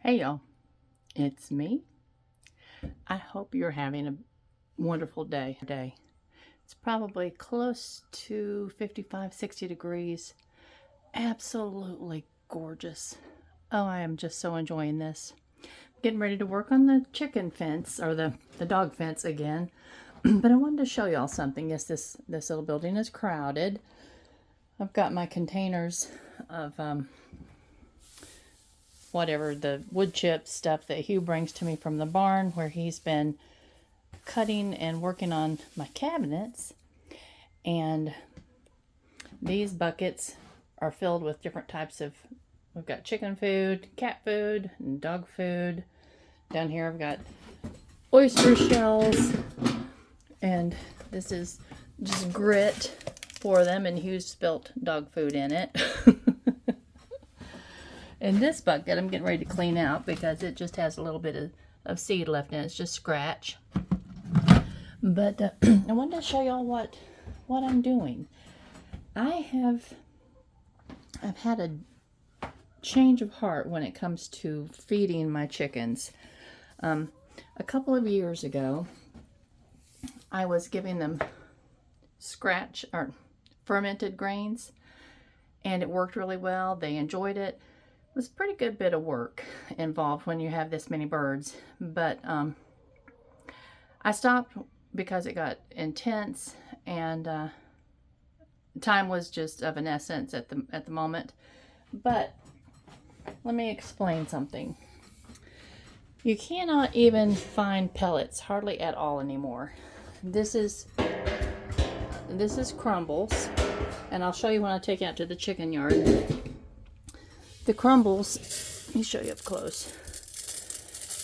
Hey y'all, it's me. I hope you're having a wonderful day. It's probably close to 55, 60 degrees. Absolutely gorgeous. Oh, I am just so enjoying this. Getting ready to work on the chicken fence or the dog fence again. But I wanted to show y'all something. Yes, this little building is crowded. I've got my containers of whatever the wood chip stuff that Hugh brings to me from the barn, where he's been cutting and working on my cabinets. And these buckets are filled with different types of, we've got chicken food, cat food, and dog food. Down here I've got oyster shells, and this is just grit for them, and Hugh spilt dog food in it. And this bucket I'm getting ready to clean out because it just has a little bit of seed left in it. It's just scratch. But I wanted to show y'all what I'm doing. I've had a change of heart when it comes to feeding my chickens. A couple of years ago, I was giving them scratch or fermented grains, and it worked really well. They enjoyed it. It was a pretty good bit of work involved when you have this many birds, but I stopped because it got intense, and time was just of an essence at the moment. But let me explain something. You cannot even find pellets hardly at all anymore. This is crumbles, and I'll show you when I take it out to the chicken yard. The crumbles, let me show you up close.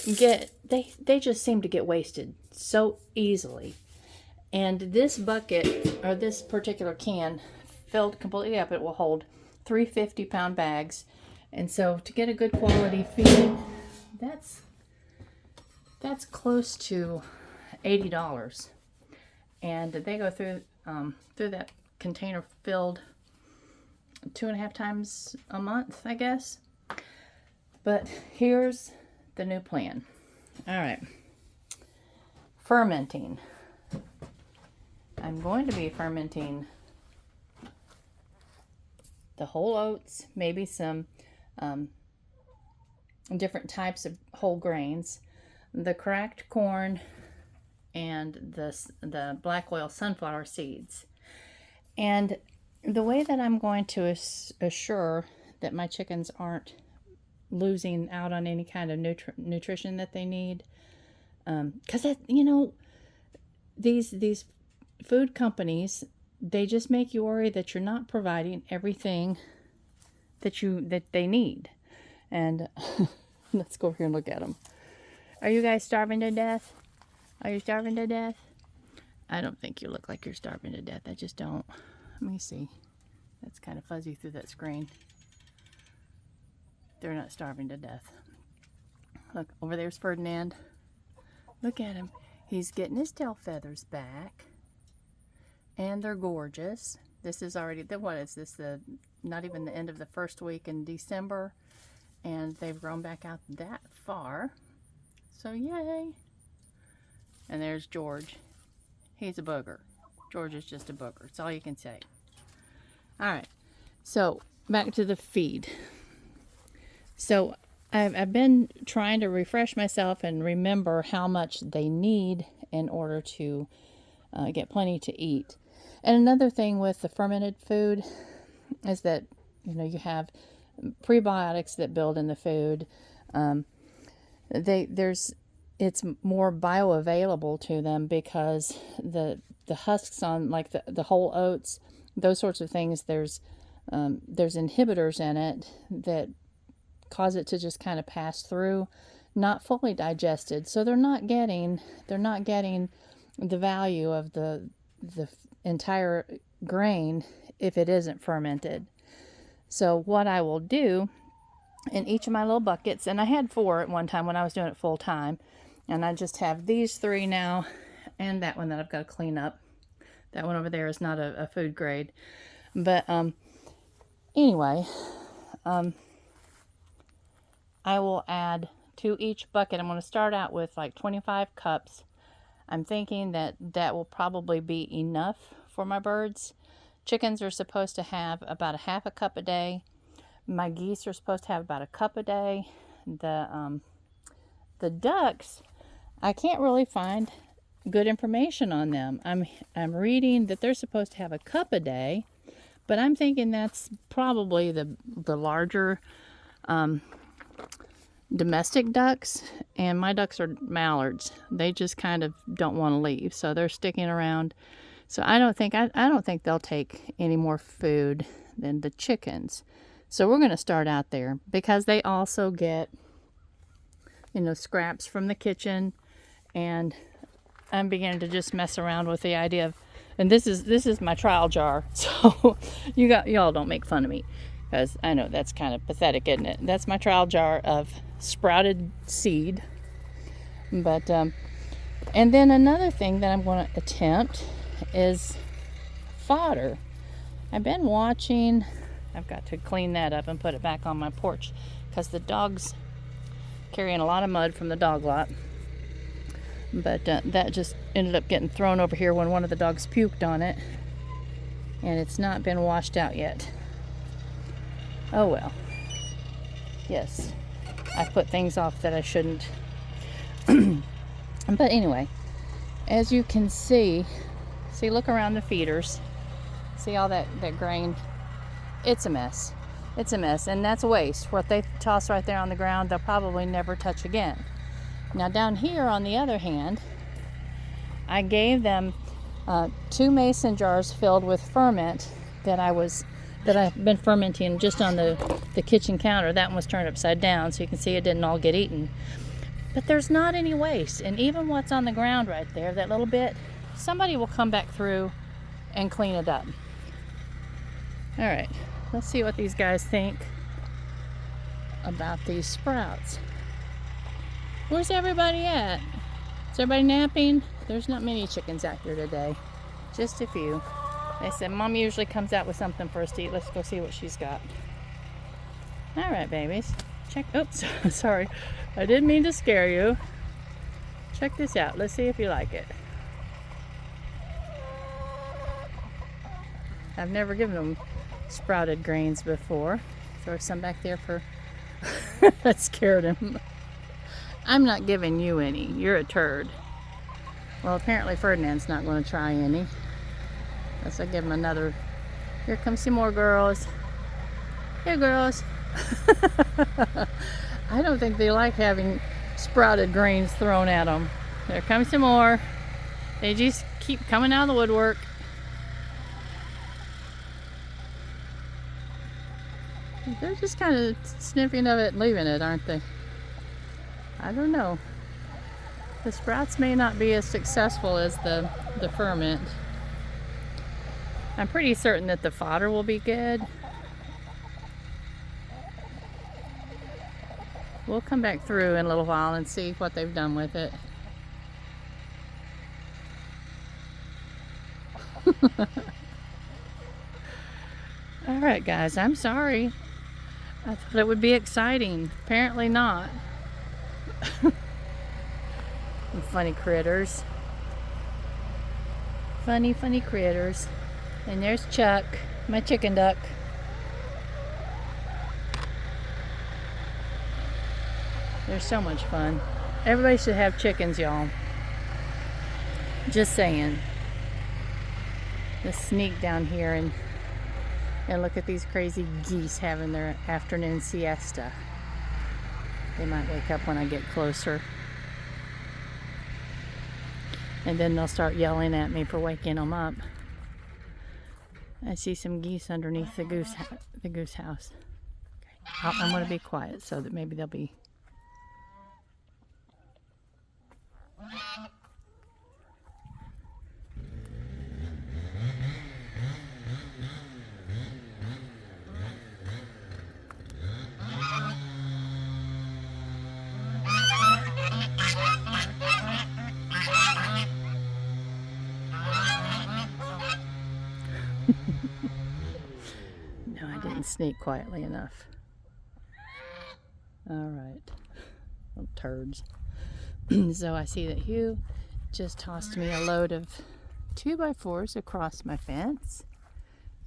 They just seem to get wasted so easily. And this bucket, or this particular can, filled completely up, it will hold 3 50-pound bags. And so to get a good quality feed, that's close to $80. And they go through that container filled 2.5 times a month, I guess. But here's the new plan. All right. Fermenting. I'm going to be fermenting the whole oats, maybe some different types of whole grains, the cracked corn, and the black oil sunflower seeds. And the way that I'm going to assure that my chickens aren't losing out on any kind of nutrition that they need, because these food companies, they just make you worry that you're not providing everything that they need. And let's go over here and look at them. Are you guys starving to death? Are you starving to death? I don't think you look like you're starving to death. I just don't. Let me see. That's kind of fuzzy through that screen. They're not starving to death. Look, over there's Ferdinand. Look at him. He's getting his tail feathers back. And they're gorgeous. This is already, what is this? Not even the end of the first week in December. And they've grown back out that far. So yay. And there's George. He's a booger. George is just a booger. That's all you can say. All right. So back to the feed. So I've been trying to refresh myself and remember how much they need in order to get plenty to eat. And another thing with the fermented food is that you have prebiotics that build in the food. It's more bioavailable to them because the husks on like the whole oats, those sorts of things, there's inhibitors in it that cause it to just kind of pass through, not fully digested. So they're not getting the value of the entire grain if it isn't fermented. So what I will do in each of my little buckets, and I had 4 at one time when I was doing it full time, and I just have these 3 now, and that one that I've got to clean up. That one over there is not a food grade. But anyway, I will add to each bucket. I'm going to start out with like 25 cups. I'm thinking that that will probably be enough for my birds. Chickens are supposed to have about a half a cup a day. My geese are supposed to have about a cup a day. The ducks, I can't really find good information on them. I'm reading that they're supposed to have a cup a day, but I'm thinking that's probably the larger domestic ducks, and my ducks are mallards. They just kind of don't want to leave, so they're sticking around. So I don't think they'll take any more food than the chickens. So we're going to start out there because they also get, you know, scraps from the kitchen, and I'm beginning to just mess around with the idea of, and this is my trial jar. So y'all don't make fun of me, because I know that's kind of pathetic, isn't it? That's my trial jar of sprouted seed. But and then another thing that I'm going to attempt is fodder. I've been watching. I've got to clean that up and put it back on my porch because the dog's carrying a lot of mud from the dog lot. But that just ended up getting thrown over here when one of the dogs puked on it, and it's not been washed out yet. Oh well. Yes, I put things off that I shouldn't. But anyway, as you can see, look around the feeders. See all that grain? It's a mess. It's a mess, and that's waste. What they toss right there on the ground, they'll probably never touch again. Now down here, on the other hand, I gave them 2 mason jars filled with ferment that I've been fermenting just on the kitchen counter. That one was turned upside down, so you can see it didn't all get eaten. But there's not any waste, and even what's on the ground right there, that little bit, somebody will come back through and clean it up. All right, let's see what these guys think about these sprouts. Where's everybody at? Is everybody napping? There's not many chickens out here today, just a few. They said Mom usually comes out with something for us to eat. Let's go see what she's got. All right, babies. Check. Oops, sorry. I didn't mean to scare you. Check this out. Let's see if you like it. I've never given them sprouted grains before. Throw some back there for... That scared him. I'm not giving you any. You're a turd. Well, apparently Ferdinand's not going to try any. Let's give him another. Here comes some more girls. Here, girls. I don't think they like having sprouted grains thrown at them. There comes some more. They just keep coming out of the woodwork. They're just kind of sniffing of it and leaving it, aren't they? I don't know. The sprouts may not be as successful as the ferment. I'm pretty certain that the fodder will be good. We'll come back through in a little while and see what they've done with it. All right, guys, I'm sorry. I thought it would be exciting. Apparently not. Funny critters. Funny critters. And there's Chuck, my chicken duck. They're so much fun. Everybody should have chickens, y'all. Just saying. Let's sneak down here and look at these crazy geese having their afternoon siesta. They might wake up when I get closer. And then they'll start yelling at me for waking them up. I see some geese underneath the goose house. Okay. I'm going to be quiet so that maybe they'll be... No, I didn't sneak quietly enough. All right, little turds. So I see that Hugh just tossed me a load of 2x4s across my fence.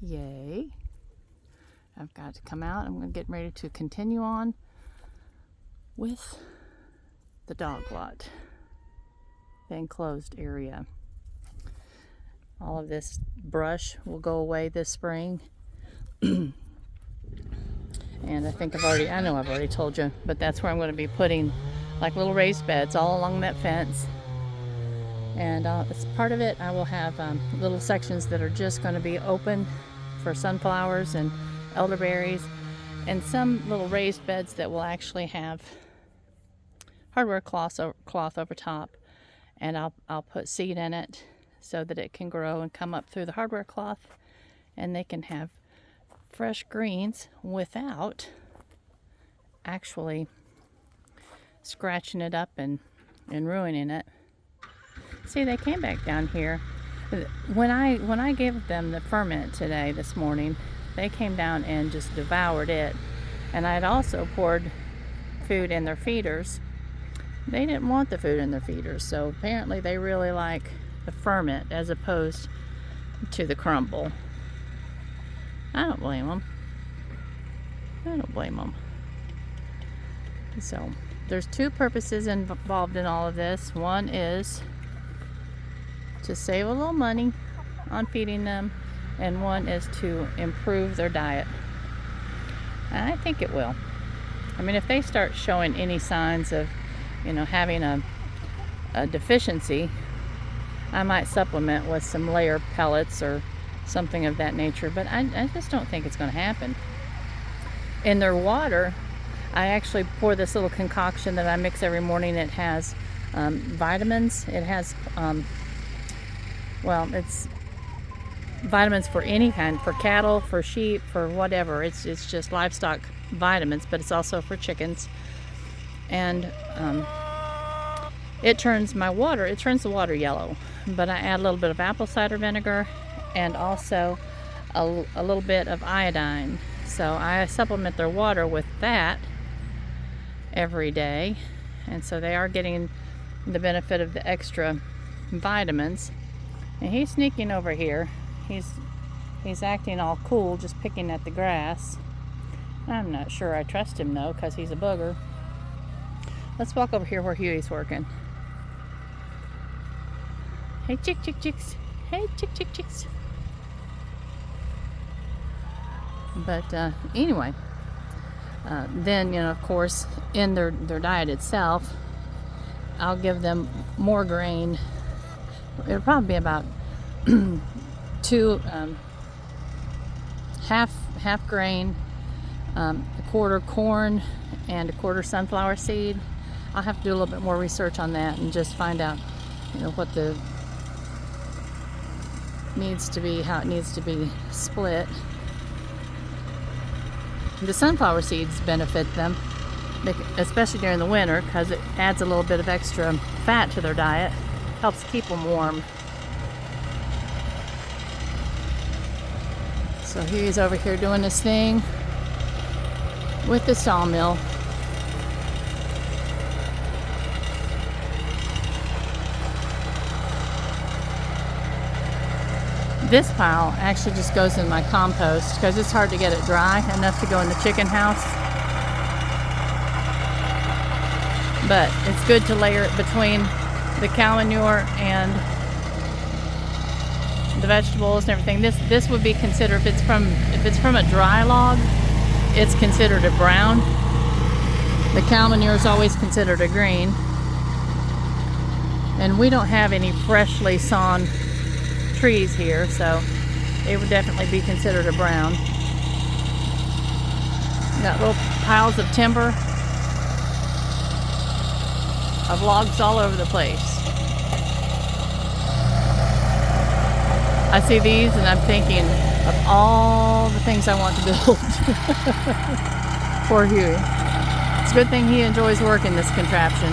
Yay. I've got to come out. I'm going to get ready to continue on with the dog lot, the enclosed area. All of this brush will go away this spring. And I think I know I've already told you, but that's where I'm going to be putting like little raised beds all along that fence. And as part of it, I will have little sections that are just going to be open for sunflowers and elderberries, and some little raised beds that will actually have hardware cloth over top, and I'll put seed in it so that it can grow and come up through the hardware cloth, and they can have fresh greens without actually scratching it up and ruining it. See, they came back down here. When I gave them the ferment today, this morning, they came down and just devoured it. And I had also poured food in their feeders. They didn't want the food in their feeders, so apparently they really like the ferment as opposed to the crumble. I don't blame them. I don't blame them. So there's two purposes involved in all of this. One is to save a little money on feeding them, and one is to improve their diet. And I think it will. I mean, if they start showing any signs of, having a deficiency, I might supplement with some layer pellets or something of that nature, but I just don't think it's going to happen. In their water, I actually pour this little concoction that I mix every morning. It has vitamins. It has it's vitamins for any kind, for cattle, for sheep, for whatever. It's just livestock vitamins, but it's also for chickens. And it turns the water yellow. But I add a little bit of apple cider vinegar and also a little bit of iodine. So I supplement their water with that every day. And so they are getting the benefit of the extra vitamins. And he's sneaking over here. He's acting all cool, just picking at the grass. I'm not sure I trust him though, because he's a booger. Let's walk over here where Huey's working. Hey chicks. Hey chicks. But anyway, then of course in their diet itself, I'll give them more grain. It'll probably be about two half grain, a quarter corn, and a quarter sunflower seed. I'll have to do a little bit more research on that and just find out, what the needs to be, how it needs to be split. The sunflower seeds benefit them, especially during the winter, because it adds a little bit of extra fat to their diet, helps keep them warm. So he's over here doing this thing with the sawmill. This pile actually just goes in my compost because it's hard to get it dry enough to go in the chicken house. But it's good to layer it between the cow manure and the vegetables and everything. This would be considered, if it's from a dry log, it's considered a brown. The cow manure is always considered a green. And we don't have any freshly sawn trees here, so it would definitely be considered a brown. Got little piles of timber, of logs all over the place. I see these and I'm thinking of all the things I want to build. Poor Huey. It's a good thing he enjoys working this contraption.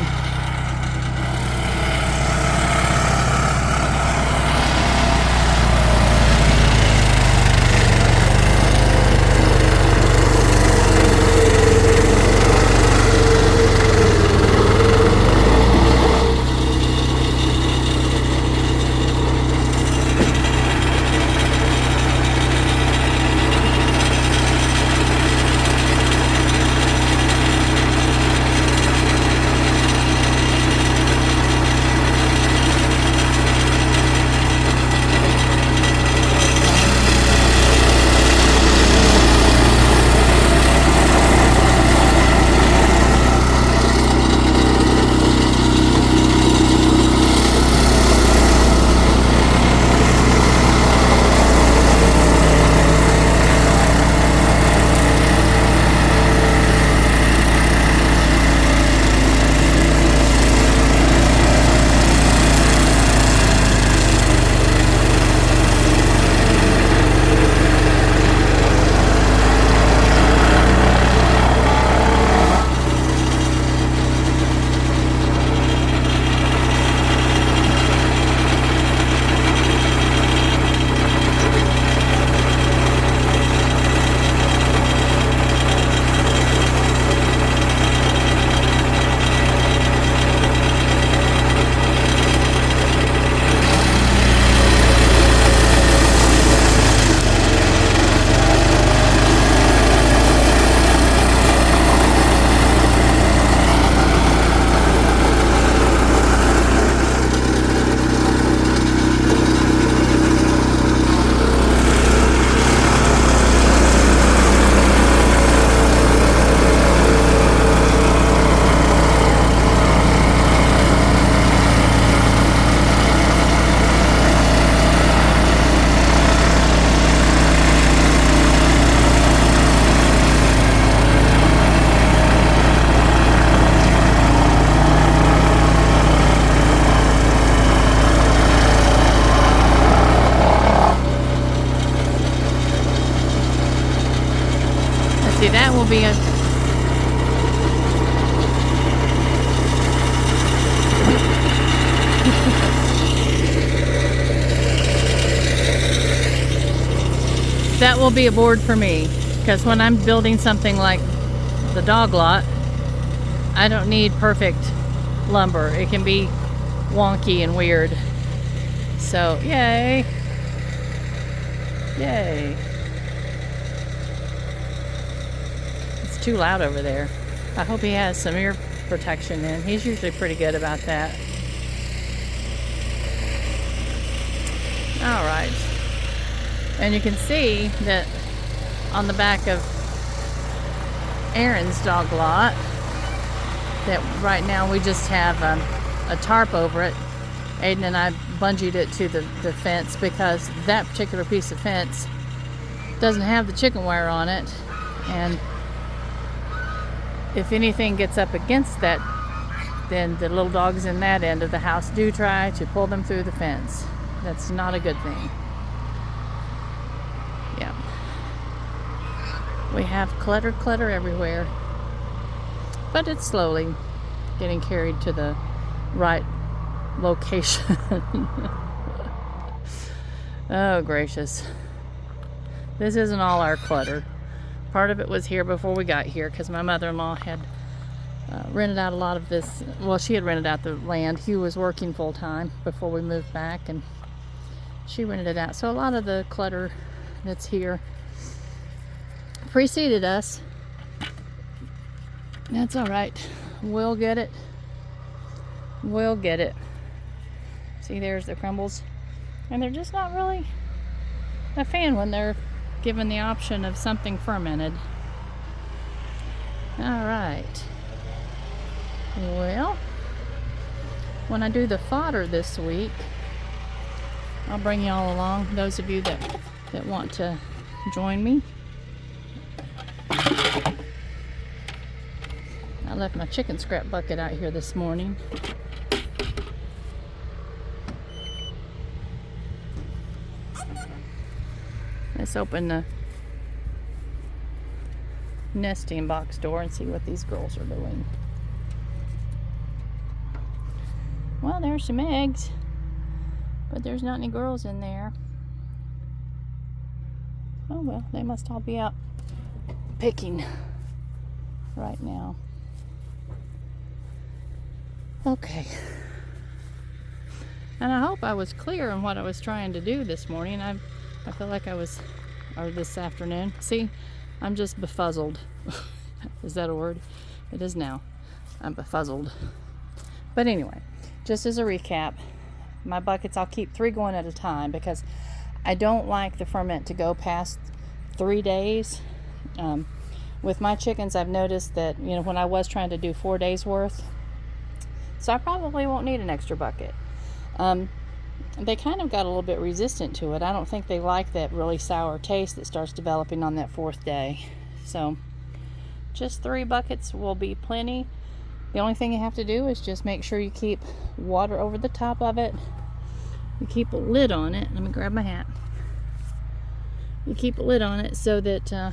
will be a board for me, because when I'm building something like the dog lot, I don't need perfect lumber. It can be wonky and weird. So, yay. Yay. It's too loud over there. I hope he has some ear protection in. He's usually pretty good about that. All right. And you can see that on the back of Aaron's dog lot, that right now we just have a tarp over it. Aiden and I bungeed it to the fence because that particular piece of fence doesn't have the chicken wire on it, and if anything gets up against that, then the little dogs in that end of the house do try to pull them through the fence. That's not a good thing. Yeah. We have clutter everywhere, but it's slowly getting carried to the right location. Oh gracious. This isn't all our clutter. Part of it was here before we got here because my mother-in-law had rented out a lot of this. Well, she had rented out the land. Hugh was working full-time before we moved back, and she rented it out. So a lot of the clutter that's here preceded us. That's all right. We'll get it. We'll get it. See, there's the crumbles. And they're just not really a fan when they're given the option of something fermented. All right. Well, when I do the fodder this week, I'll bring you all along, those of you that want to join me. I left my chicken scrap bucket out here this morning. Let's open the nesting box door and see what these girls are doing. Well, there's some eggs, but there's not any girls in there. Oh well, they must all be out picking right now. Okay. And I hope I was clear on what I was trying to do this morning. I feel like I was, or this afternoon. See, I'm just befuzzled. Is that a word? It is now. I'm befuzzled. But anyway, just as a recap, my buckets, I'll keep 3 going at a time because I don't like the ferment to go past 3 days. With my chickens, I've noticed that, you know, when I was trying to do 4 days worth, so I probably won't need an extra bucket. They kind of got a little bit resistant to it. I don't think they like that really sour taste that starts developing on that 4th day. So just 3 buckets will be plenty. The only thing you have to do is just make sure you keep water over the top of it. You keep a lid on it. Let me grab my hat. You keep a lid on it so that, I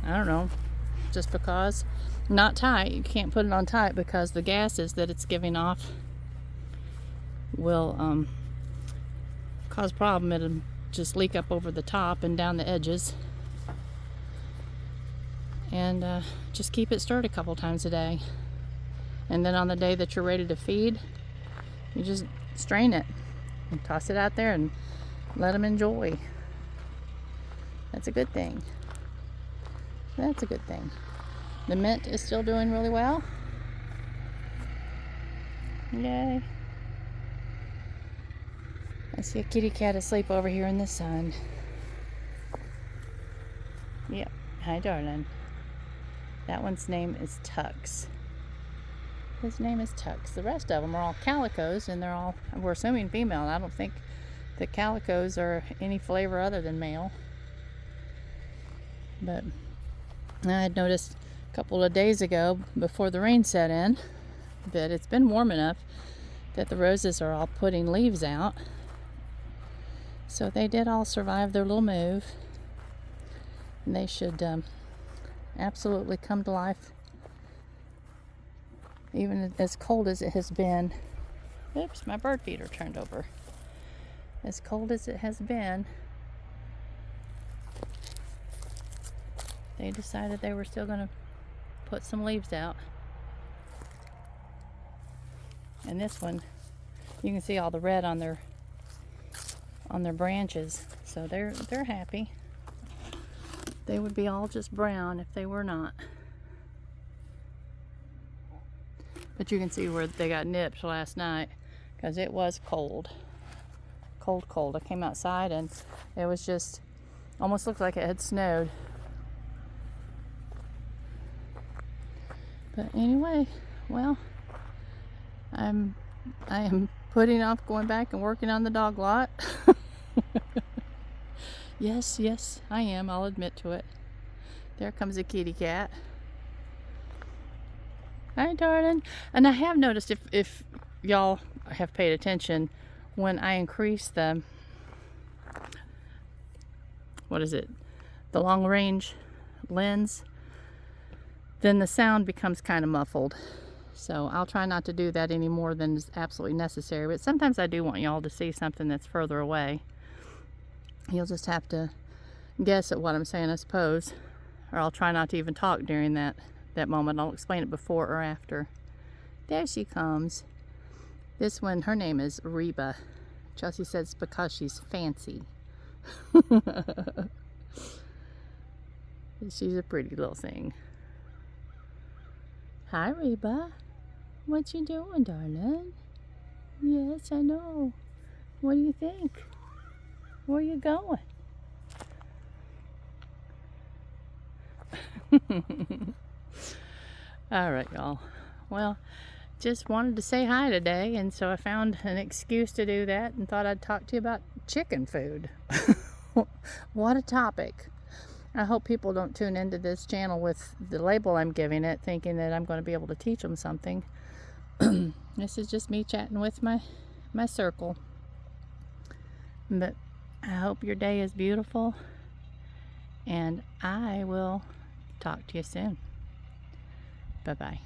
don't know, just because, not tight. You can't put it on tight because the gases that it's giving off will cause problem. It'll just leak up over the top and down the edges. And just keep it stirred a couple times a day. And then on the day that you're ready to feed, you just strain it and toss it out there and let them enjoy. That's a good thing. That's a good thing. The mint is still doing really well. Yay. I see a kitty cat asleep over here in the sun. Yep. Hi, darling. That one's name is Tux. His name is Tux. The rest of them are all calicos, and they're all, we're assuming female. I don't think the calicos are any flavor other than male. But I had noticed a couple of days ago, before the rain set in, that it's been warm enough that the roses are all putting leaves out. So they did all survive their little move. And they should absolutely come to life, even as cold as it has been. Oops, my bird feeder turned over. as cold as it has been, they decided they were still going to put some leaves out. And this one, you can see all the red on their branches, so they're happy. They would be all just brown if they were not. But you can see where they got nipped last night because it was cold. Cold. I came outside and it was just almost looked like it had snowed. But anyway, well, I am putting off going back and working on the dog lot. Yes, I am. I'll admit to it. There comes a kitty cat. Hi, darling. And I have noticed, if y'all have paid attention, when I increase the, the long range lens, then the sound becomes kind of muffled. So I'll try not to do that any more than is absolutely necessary. But sometimes I do want y'all to see something that's further away. You'll just have to guess at what I'm saying, I suppose. Or I'll try not to even talk during that moment. I'll explain it before or after. There she comes. This one, her name is Reba. Chelsea says because she's fancy. She's a pretty little thing. Hi, Reba. What you doing, darling? Yes, I know. What do you think? Where you going? All right, y'all. Well, just wanted to say hi today, and so I found an excuse to do that and thought I'd talk to you about chicken food. What a topic. I hope people don't tune into this channel with the label I'm giving it, thinking that I'm going to be able to teach them something. This is just me chatting with my circle. But I hope your day is beautiful, and I will talk to you soon. Bye-bye.